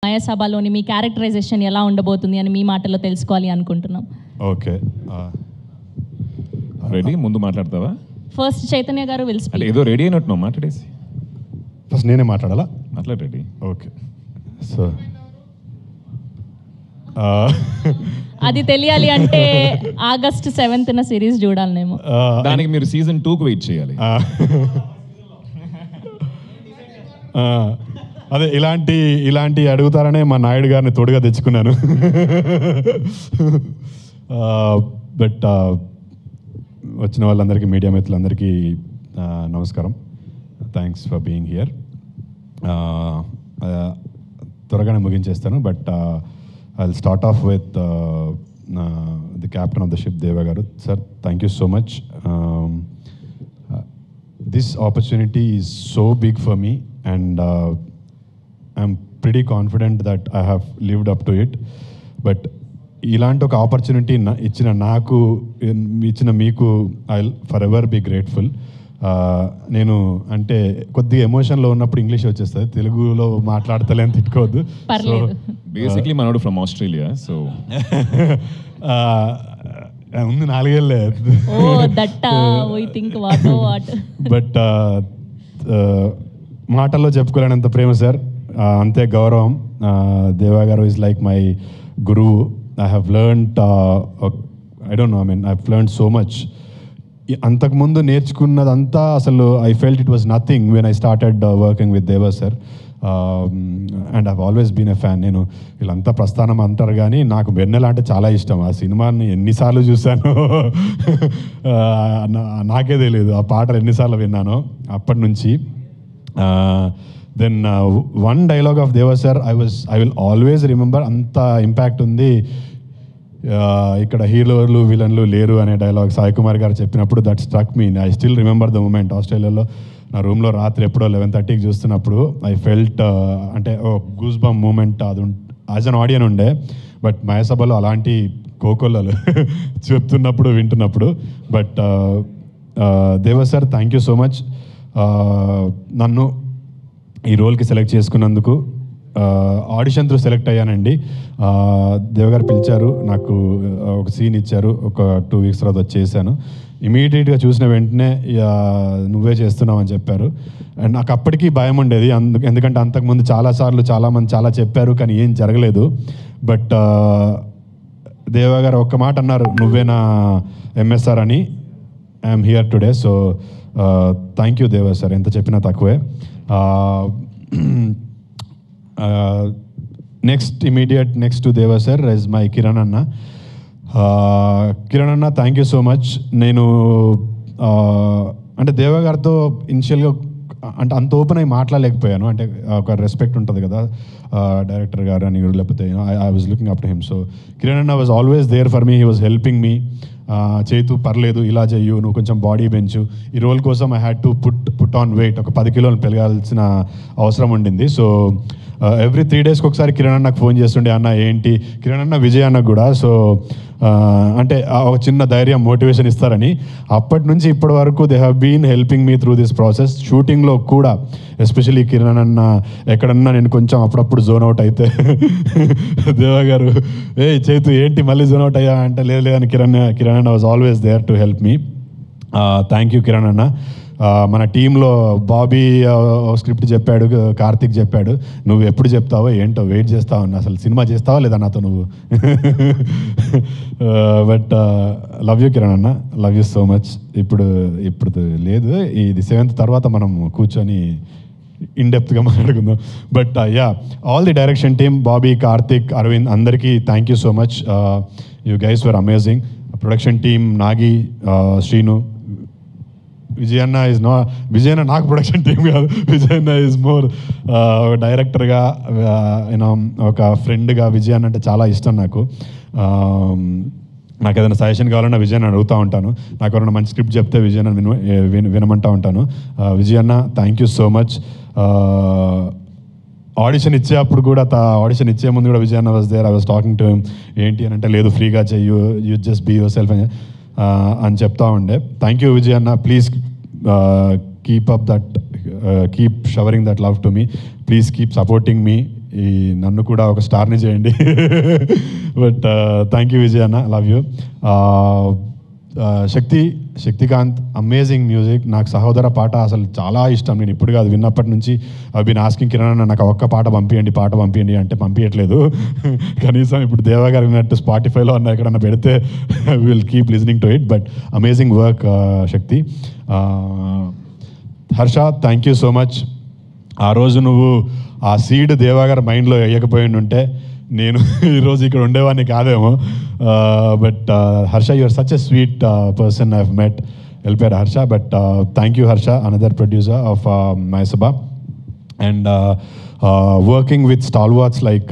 మాయాసభలోని మీ characterisation ఎలా ఉండబోతుంది అని మీ మాటల్లో తెలుసుకోవాలి అనుకుంటున్నాం. Okay, ready? ముందు మాట్లాడతావా? ఫస్ట్ చైతన్య గారు విల్ స్పీక్. ఏదో రెడీ అయినట్టున్నావు, మాట్లాడేసి. ఫస్ట్ నేనే మాట్లాడాలా? మాట్లాడు. రెడీ? ఓకే. సో అది తెలియాలి అంటే August 7th సిరీస్ చూడాలనేమో. దానికి మీరు సీజన్ 2కు వెయిట్ చేయాలి. అదే ఇలాంటి అడుగుతారనే మా నాయుడు గారిని తోడుగా తెచ్చుకున్నాను. బట్ వచ్చిన వాళ్ళందరికీ, మీడియా మిత్రులందరికీ నమస్కారం. Thanks for being here. త్వరగానే ముగించేస్తాను. But I'll start off with the captain of the ship, Deva Garu. Sir, thank you so much. This opportunity is so big for me, and I'm pretty confident that I have lived up to it. But ఇలాంటి ఒక opportunity ఇచ్చిన నాకు, ఇచ్చిన మీకు, I'll forever be grateful. నేను అంటే కొద్దిగా ఎమోషన్లో ఉన్నప్పుడు ఇంగ్లీష్ వచ్చేస్తుంది, తెలుగులో మాట్లాడతలేని తిట్టుకోవద్దు. బేసిక్లీ మనోడు ఫ్రమ్ ఆస్ట్రేలియా, సో ఉంది 4 ఏళ్ళే. బట్ మాటల్లో చెప్పుకోలేనంత ప్రేమ సార్, అంతే గౌరవం. Deva garu is like my గురువు. I have learned, I don't know, I mean I have learned so much. అంతకుముందు నేర్చుకున్నదంతా అసలు I felt it was nothing when I started working with Deva sir. And I've always been a fan. నేను వీళ్ళంతా ప్రస్థానం అంటారు కానీ నాకు వెన్నెల అంటే చాలా ఇష్టం. ఆ సినిమాని ఎన్నిసార్లు చూశాను నాకే తెలియదు. ఆ పాటలు ఎన్నిసార్లు విన్నానో అప్పటి నుంచి. దెన్ వన్ డైలాగ్ ఆఫ్ దేవా sir I will always remember. అంత ఇంపాక్ట్ ఉంది. ఇక్కడ హీరోలు విలన్లు లేరు అనే డైలాగ్ సాయి కుమార్ గారు చెప్పినప్పుడు that struck me. I still remember the moment. ఆస్ట్రేలియాలో నా రూమ్లో రాత్రి ఎప్పుడో 11:30కి చూస్తున్నప్పుడు ఐ ఫెల్ట్, అంటే గూస్ బంప్ మూమెంట్ అది యాజ్ అన్ ఆడియన్ ఉండే. బట్ మాయాసభలో అలాంటి కోకొల్లలు చెప్తున్నప్పుడు వింటున్నప్పుడు. But Deva sir, thank you so much. నన్ను ఈ రోల్కి సెలెక్ట్ చేసుకున్నందుకు. ఆడిషన్ త్రూ సెలెక్ట్ అయ్యానండి. దేవగారు పిలిచారు, నాకు ఒక సీన్ ఇచ్చారు. ఒక 2 weeks తర్వాత వచ్చేసాను. ఇమీడియట్గా చూసిన వెంటనే నువ్వే చేస్తున్నావు అని చెప్పారు. అండ్ నాకు అప్పటికీ భయం ఉండేది, ఎందుకంటే అంతకుముందు చాలాసార్లు చాలామంది చాలా చెప్పారు కానీ ఏం జరగలేదు. బట్ దేవా గారు ఒక్క మాట అన్నారు, నువ్వే నా MSR అని. I'm here today. So thank you దేవా సార్, ఎంత చెప్పినా తక్కువే. నెక్స్ట్ టు దేవా సార్ ఇస్ మై కిరణ్ అన్న. కిరణ్ అన్న, థ్యాంక్ యూ సో మచ్. నేను అంటే దేవా గారితో ఇనిషియల్గా అంటే అంత ఓపెన్ అయ్యి మాట్లాడలేకపోయాను. అంటే ఒక రెస్పెక్ట్ ఉంటుంది కదా డైరెక్టర్ గారు అని, లేకపోతే I was looking up to him. So Kiran అన్న was always there for me. He was helping me. చేతు పర్లేదు, ఇలా చెయ్యు, నువ్వు కొంచెం బాడీ పెంచు. ఈ రోల్ కోసం I had to put on weight. ఒక 10 kilos పెరగాల్సిన అవసరం ఉండింది. సో ఎవ్రీ 3 days ఒకసారి కిరణ్ అన్నకు ఫోన్ చేస్తుండే, అన్న ఏంటి, కిరణ్ అన్న విజయ్ అన్నకు కూడా. సో అంటే ఒక చిన్న ధైర్యం, మోటివేషన్ ఇస్తారని. అప్పటి నుంచి ఇప్పటి వరకు they have been helping me through this process. షూటింగ్లో కూడా ఎస్పెషలీ కిరణ్ అన్న ఎక్కడన్నా నేను కొంచెం అప్పుడప్పుడు జోన్ అవుట్ అయితే దేవా గారు, ఏ చేతు ఏంటి మళ్ళీ జోన్ అవుట్ అయ్యా అంటే, లేదని కిరణ్ అన్న was always there to help me. Thank you Kiran అన్న. మన టీంలో బాబీ స్క్రిప్ట్ చెప్పాడు, కార్తిక్ చెప్పాడు, నువ్వు ఎప్పుడు చెప్తావో ఏంటో వెయిట్ చేస్తావు అన్న, అసలు సినిమా చేస్తావా లేదా నాతో నువ్వు. బట్ లవ్ యూ కిరణ్ అన్న, లవ్ యూ సో మచ్. ఇప్పుడు లేదు, ఇది 7th తర్వాత మనం కూర్చొని ఇన్డెప్త్గా మాట్లాడుకుందాం. But all the direction team, Bobby, Karthik, Aravind, అందరికీ thank you so much. You guys were amazing. Production team Nagi, Srinu, విజయన్న నాకు ప్రొడక్షన్ టీమ్ కాదు, విజయన్న ఈజ్ మోర్ డైరెక్టర్గా, యూనో ఒక ఫ్రెండ్గా. విజయన్న అంటే చాలా ఇష్టం నాకు. నాకు ఏదైనా సజెషన్ కావాలన్నా విజయన్న అడుగుతూ ఉంటాను. నాకు ఎవరైనా మంచి స్క్రిప్ట్ చెప్తే విజయన్న వినమంటూ ఉంటాను. విజయన్న, thank you so much. Audition ఇచ్చేటప్పుడు కూడా, ఆడిషన్ ఇచ్చే ముందు కూడా విజయన్న was there. I was talking to him. ఏంటి అని అంటే, లేదు ఫ్రీగా చెయ్యు, you just be yourself అని చెప్తా ఉండే. థ్యాంక్ యూ విజయ్ అన్న. Please keep showering that love to me. Please keep supporting me ఈ నన్ను కూడా ఒక స్టార్ని చేయండి. బట్ థ్యాంక్ యూ విజయ్ అన్న, love you. Shaktikant amazing music. నాకు సహోదర పాట అసలు చాలా ఇష్టం. నేను ఇప్పుడు కాదు, విన్నప్పటి నుంచి ఐ బీన్ ఆస్కింగ్ కిరణ్ అన్న నాకు ఒక్క పాట పంపించండి అంటే పంపించట్లేదు. కనీసం ఇప్పుడు దేవా గారు విన్నట్టు స్పాటిఫైలో అన్న ఎక్కడన్నా పెడితే will keep listening to it. But amazing work Shakti. Harsha, thank you so much. ఆ రోజు నువ్వు ఆ సీడ్ దేవా గారి మైండ్లో వేయకపోయి ఉంటే నేను ఈరోజు ఇక్కడ ఉండేవాడిని కాదేమో. But Harsha, you're such a sweet person I have met. వెళ్ళిపోయారు Harsha. But thank you Harsha, another producer of Mayasabha. And working with stalwarts like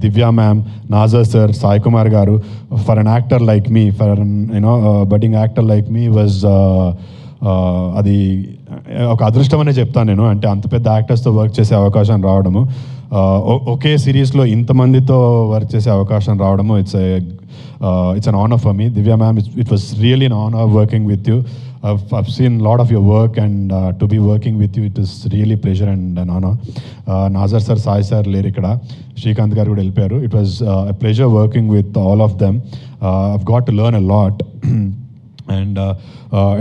Divya ma'am, Nassar sir, Sai Kumar garu, for an actor like me, for budding actor like me was అది ఒక అదృష్టం అనే చెప్తాను నేను. అంటే అంత పెద్ద యాక్టర్స్తో వర్క్ చేసే అవకాశం రావడము, ఒకే సిరీస్లో ఇంతమందితో వర్క్ చేసే అవకాశం రావడము, it's an honour for me. Divya ma'am, it was really an honour working with you. I've seen a lot of your work, and to be working with you, it is really pleasure and an honor. Nazar sir, Sai sir లేరు ఇక్కడ, శ్రీకాంత్ గారు కూడా వెళ్ళిపోయారు. It was a pleasure working with all of them. I've got to learn a lot. And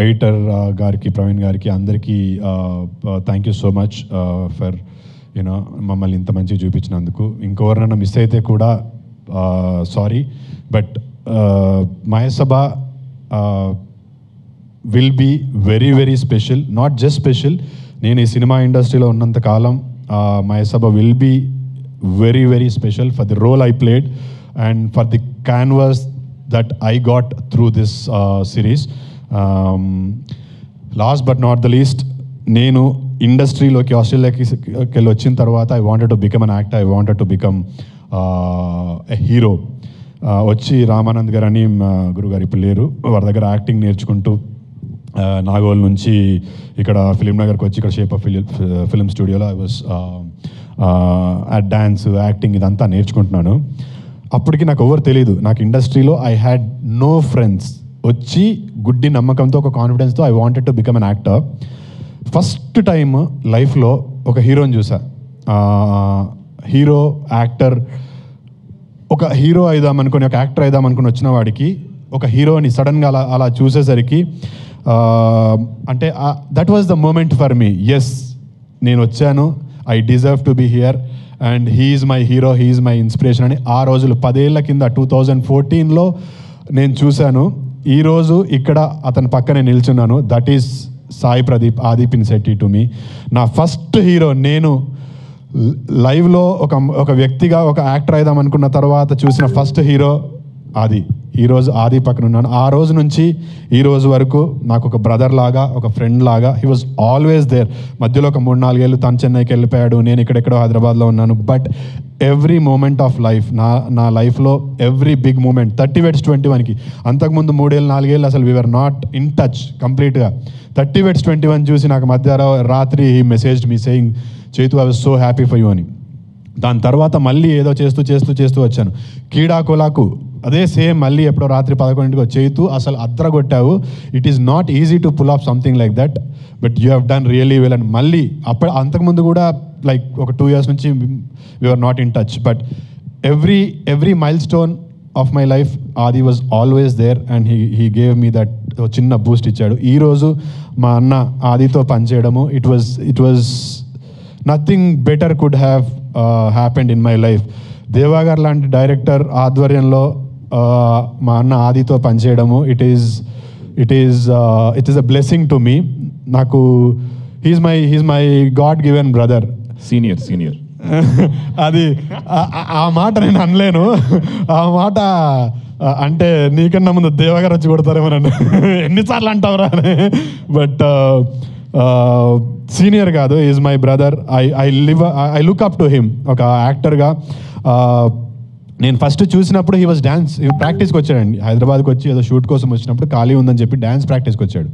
editor గారికి, ప్రవీణ్ గారికి, అందరికీ thank you so much for you know మమ్మల్ని ఇంత మంచిగా చూపించినందుకు. ఇంకెవరినైనా మిస్ అయితే కూడా sorry. But Mayasabha will be very very special. Not just special, నేను ఈ సినిమా ఇండస్ట్రీలో ఉన్నంత కాలం Mayasabha will be very very special for the role I played and for the canvas that I got through this series. Last but not the least, నేను ఇండస్ట్రీలోకి ఆస్ట్రేలియాకి వెళ్ళి వచ్చిన తర్వాత I wanted to become an actor, I wanted to become a hero. వచ్చి రామానంద్ గారు అని గురుగారు ఇప్పుడు లేరు, వారి దగ్గర యాక్టింగ్ నేర్చుకుంటూ నాగోల్ నుంచి ఇక్కడ ఫిలిం నగర్కి వచ్చి ఇక్కడ షేప్ ఆఫ్ ఫిలిం స్టూడియోలో ఐ వాజ్ డ్యాన్స్, యాక్టింగ్ ఇదంతా నేర్చుకుంటున్నాను. అప్పటికి నాకు ఎవరు తెలియదు. నాకు ఇండస్ట్రీలో ఐ హ్యాడ్ నో ఫ్రెండ్స్. వచ్చి గుడ్డి నమ్మకంతో, ఒక కాన్ఫిడెన్స్తో I wanted to become an actor. First time లైఫ్లో ఒక హీరోని చూసా. హీరో, యాక్టర్, ఒక హీరో అయిదామనుకుని, ఒక యాక్టర్ అయిదామనుకుని వచ్చిన వాడికి ఒక హీరోని సడన్గా అలా చూసేసరికి అంటే that was the moment for me. Yes, నేను వచ్చాను, I deserve to be here and he's my hero, he's my inspiration అని ఆ రోజులు 10 ఏళ్ల కింద 2014లో నేను చూశాను. ఈరోజు ఇక్కడ అతని పక్కనే నిల్చున్నాను. దట్ ఈస్ సాయి ప్రదీప్, ఆది పినిశెట్టి టు మీ. నా ఫస్ట్ హీరో. నేను లైవ్లో ఒక వ్యక్తిగా, ఒక యాక్టర్ అయిదాం అనుకున్న తర్వాత చూసిన ఫస్ట్ హీరో ఆది. ఈరోజు ఆది పక్కన ఉన్నాను. ఆ రోజు నుంచి ఈ రోజు వరకు నాకు ఒక బ్రదర్ లాగా, ఒక ఫ్రెండ్ లాగా హీ వాజ్ ఆల్వేస్ దేర్. మధ్యలో ఒక 3-4 ఏళ్ళు తను చెన్నైకి వెళ్ళిపోయాడు, నేను ఇక్కడెక్కడో హైదరాబాద్లో ఉన్నాను. But every moment of life, నా లైఫ్లో ఎవ్రీ బిగ్ మూమెంట్ 30/21కి, అంతకుముందు 3-4 ఏళ్ళు అసలు వీఆర్ నాట్ ఇన్ టచ్ కంప్లీట్గా. 30/21 చూసి నాకు రాత్రి he messaged me saying, Chaitu I was so happy for you అని. దాని తర్వాత మళ్ళీ ఏదో చేస్తూ వచ్చాను. కీడాకోలాకు అదే సేమ్, మళ్ళీ ఎప్పుడో రాత్రి 11కి చైతు అసలు అద్రగొట్టావు, it is not easy to pull off something like that, but you have done really well. And మళ్ళీ అంతకుముందు కూడా లైక్ ఒక 2 years నుంచి we're not in touch. But every milestone of my life Adi was always there and he gave me that చిన్న boost ఇచ్చాడు. ఈరోజు మా అన్న ఆదితో పనిచేయడము, it was nothing better could have happened in my life. Deva గారు లాంటి డైరెక్టర్ ఆధ్వర్యంలో మా అన్న ఆదితో పనిచేయడము, it is a blessing to me. నాకు he's my God given brother. Senior అది ఆ మాట నేను అనలేను. ఆ మాట అంటే నీకన్నా ముందు దేవగారు వచ్చి కొడతారేమో నన్ను, ఎన్నిసార్లు అంటావురా అని. బట్ సీనియర్ కాదు, is my brother. I look up to him ఒక యాక్టర్గా. నేను ఫస్ట్ చూసినప్పుడు హీ వాజ్ డ్యాన్స్ ప్రాక్టీస్కి వచ్చాడండి. హైదరాబాద్కి వచ్చి ఏదో షూట్ కోసం వచ్చినప్పుడు ఖాళీ ఉందని చెప్పి డ్యాన్స్ ప్రాక్టీస్కి వచ్చాడు.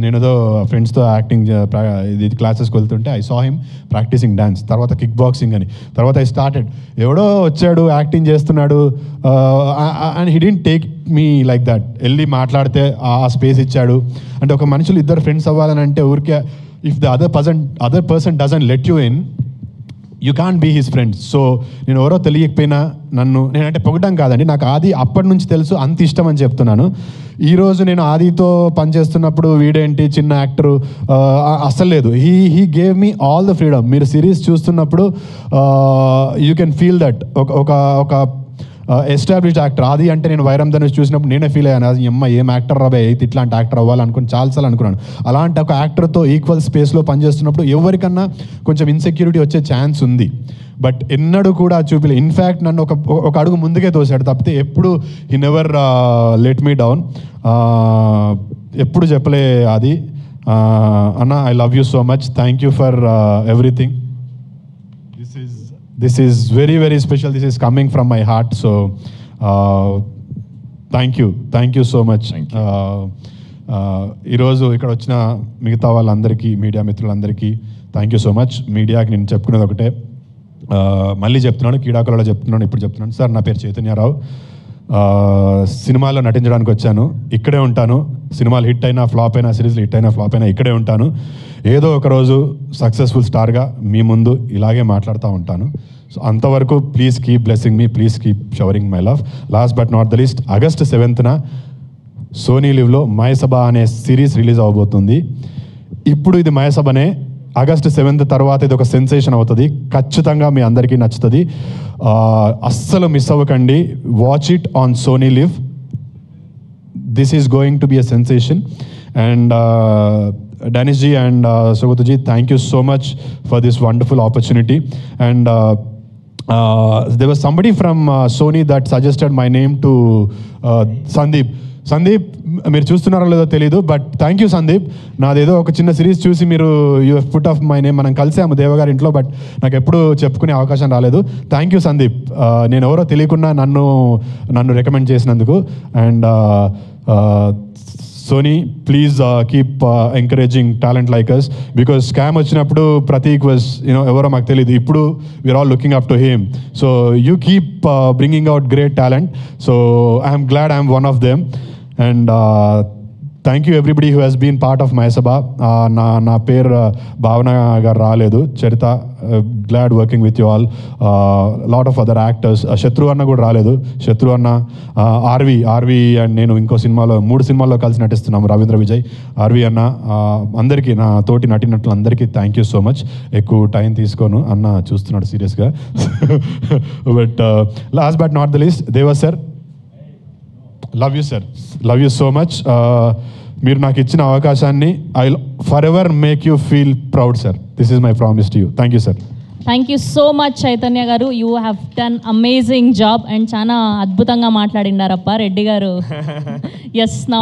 నేను ఏదో ఫ్రెండ్స్తో యాక్టింగ్ ఇది క్లాసెస్కి వెళ్తుంటే I saw him practising dance. తర్వాత కిక్ బాక్సింగ్ అని. తర్వాత ఐ స్టార్టెడ్. ఎవడో వచ్చాడు, యాక్టింగ్ చేస్తున్నాడు and he didn't take me like that. వెళ్ళి మాట్లాడితే ఆ స్పేస్ ఇచ్చాడు. అంటే ఒక మనుషులు ఇద్దరు ఫ్రెండ్స్ అవ్వాలని అంటే ఊరికే if the other person doesn't let you in, you can't be his friends. So నేను ఎవరో తెలియకపోయినా నేనంటే పొగడం కాదండి, నాకు ఆది అప్పటి నుంచి తెలుసు, అంత ఇష్టం అని చెప్తున్నాను. ఈరోజు నేను ఆదితో పనిచేస్తున్నప్పుడు వీడేంటి చిన్న యాక్టరు అస్సలు లేదు. He gave me all the freedom. మీరు సిరీస్ చూస్తున్నప్పుడు యూ కెన్ ఫీల్ దట్ ఒక ఎస్టాబ్లిష్డ్ యాక్టర్. ఆది అంటే నేను వైరం ధనుష్ చూసినప్పుడు నేనే ఫీల్ అయ్యాను, అది ఏం యాక్టర్ రాబే అయితే ఇట్లాంటి యాక్టర్ అవ్వాలనుకుని చాలాసార్లు అనుకున్నాను. అలాంటి ఒక యాక్టర్తో ఈక్వల్ స్పేస్లో పనిచేస్తున్నప్పుడు ఎవరికన్నా కొంచెం ఇన్సెక్యూరిటీ వచ్చే ఛాన్స్ ఉంది. బట్ ఎన్నడూ కూడా చూపిలే. ఇన్ఫ్యాక్ట్ నన్ను ఒక అడుగు ముందుకే తోసాడు తప్పితే ఎప్పుడు he never let me down. ఎప్పుడు చెప్పలే అది, అన్న I love you so much, thank you for everything. This is very, very special. This is coming from my heart. So, thank you so much. ఈరోజు ఇక్కడ వచ్చిన మిగతా వాళ్ళందరికీ, మీడియా మిత్రులందరికీ థ్యాంక్ యూ సో మచ్. మీడియాకి నేను చెప్పుకునేది ఒకటే, మళ్ళీ చెప్తున్నాను, కీడాకులలో చెప్తున్నాను, ఇప్పుడు చెప్తున్నాను. సార్, నా పేరు చైతన్యరావు. సినిమాలో నటించడానికి వచ్చాను, ఇక్కడే ఉంటాను. సినిమాలు హిట్ అయినా ఫ్లాప్ అయినా, సిరీస్లు హిట్ అయినా ఫ్లాప్ అయినా ఇక్కడే ఉంటాను. ఏదో ఒక రోజు సక్సెస్ఫుల్ స్టార్గా మీ ముందు ఇలాగే మాట్లాడుతూ ఉంటాను. సో అంతవరకు please keep blessing me, please keep showering my love. Last but not the least, August 7th Sony లివ్లో మయసభ అనే సిరీస్ రిలీజ్ అవబోతుంది. ఇప్పుడు ఇది మయసభనే, ఆగస్ట్ 7th తర్వాత ఇది ఒక సెన్సేషన్ అవుతుంది. ఖచ్చితంగా మీ అందరికీ నచ్చుతుంది. అస్సలు మిస్ అవ్వకండి. Watch it on Sony LIV. This is going to be a sensation. And Danish ji and Sugata ji, thank you so much for this wonderful opportunity. And there was somebody from Sony that suggested my name to Sandeep. మీరు చూస్తున్నారో లేదో తెలీదు, but thank you Sandeep. నాదేదో ఒక చిన్న series చూసి మీరు you have put off my name. మనం కలిసాము దేవగారి ఇంట్లో, బట్ నాకు ఎప్పుడు చెప్పుకునే అవకాశం రాలేదు. థ్యాంక్ యూ సందీప్, నేను ఎవరో తెలియకుండా నన్ను రికమెండ్ చేసినందుకు. And Sony, please keep encouraging talent like us, because scam వచ్చినప్పుడు ప్రతీక్ వాజ్ ఎవరో మాకు తెలియదు. ఇప్పుడు we're all looking up to him. So you keep bringing out great talent. So I'm glad I'm one of them. And thank you everybody who has been part of Mayasabha. నా పేరు భావన గారు రాలేదు, Charitha. Glad working with you all. Lot of other actors. Shatru అన్న కూడా రాలేదు. శత్రు అన్న, RV and నేను ఇంకో సినిమాలో 3 సినిమాల్లో కలిసి నటిస్తున్నాము, రవీంద్ర విజయ్, ఆర్వి అన్న. అందరికీ, నా తోటి నటినట్లు అందరికీ థ్యాంక్ యూ సో మచ్. ఎక్కువ టైం తీసుకోను, అన్న చూస్తున్నాడు సీరియస్గా. But last but not the least, Deva sir, love you sir, love you so much. మీరు నాకు ఇచ్చిన అవకాశాన్ని I will forever make you feel proud sir. This is my promise to you. Thank you sir. Thank you so much Chaitanya garu. You have done amazing job and చాలా అద్భుతంగా మాట్లాడిండారప్ప రెడ్డి గారు. Yes, నా